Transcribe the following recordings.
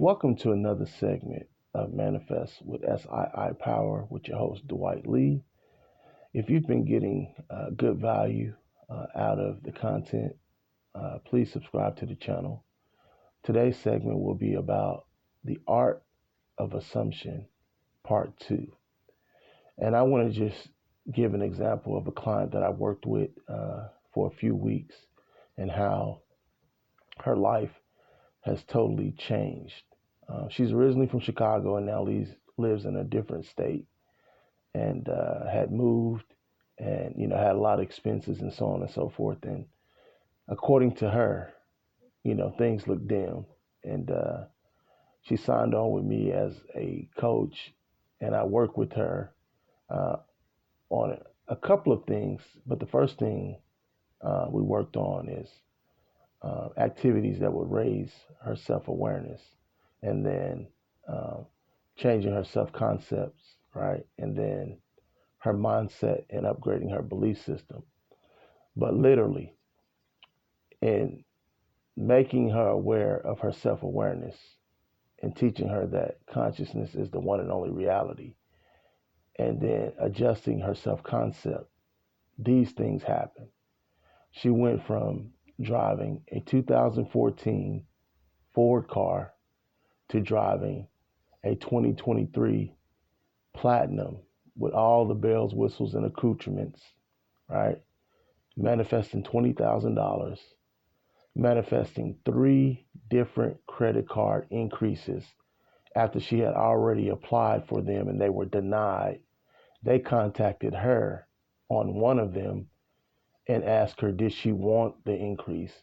Welcome to another segment of Manifest with SII Power with your host, Dwight Lee. If you've been getting good value out of the content, please subscribe to the channel. Today's segment will be about the art of assumption, part two. And I want to just give an example of a client that I worked with for a few weeks and how her life has totally changed. She's originally from Chicago and now lives in a different state and had moved and had a lot of expenses and so on and so forth. And according to her, things looked dim. And she signed on with me as a coach, and I work with her uh, on a couple of things. But the first thing we worked on is activities that would raise her self awareness, and then um, changing her self concepts, right? And then her mindset and upgrading her belief system. But literally, in making her aware of her self awareness and teaching her that consciousness is the one and only reality, and then adjusting her self concept, these things happen. She went from driving a 2014 Ford car to driving a 2023 Platinum with all the bells, whistles, and accoutrements, right? Manifesting $20,000, manifesting three different credit card increases after she had already applied for them and they were denied. They contacted her on one of them and asked her, did she want the increase?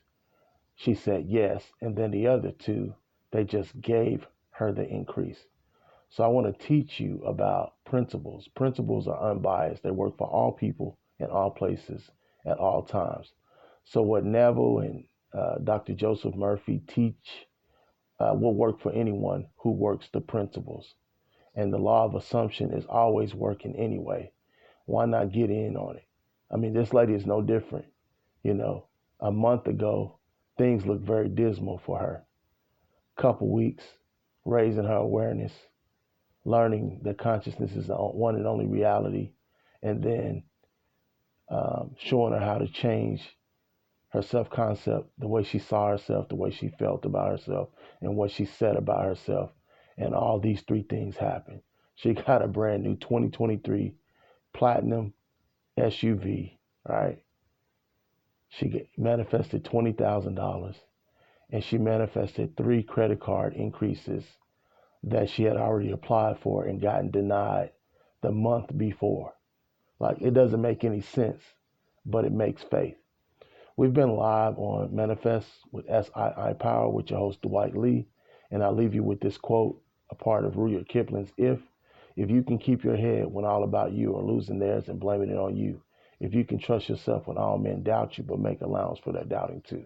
She said yes. And then the other two, they just gave her the increase. So I want to teach you about principles. Principles are unbiased. They work for all people in all places at all times. So what Neville and Dr. Joseph Murphy teach will work for anyone who works the principles. And the law of assumption is always working anyway. Why not get in on it? I mean, this lady is no different. You know, a month ago, things looked very dismal for her. Couple weeks, raising her awareness, learning that consciousness is the one and only reality, and then showing her how to change her self concept, the way she saw herself, the way she felt about herself, and what she said about herself. And all these three things happened. She got a brand new 2023 Platinum SUV, right? She manifested $20,000 and she manifested three credit card increases that she had already applied for and gotten denied the month before. Like, it doesn't make any sense, but it makes faith. We've been live on Manifest with SII Power with your host, Dwight Lee. And I'll leave you with this quote, a part of Rudyard Kipling's If you can keep your head when all about you are losing theirs and blaming it on you. If you can trust yourself when all men doubt you, but make allowance for their doubting too.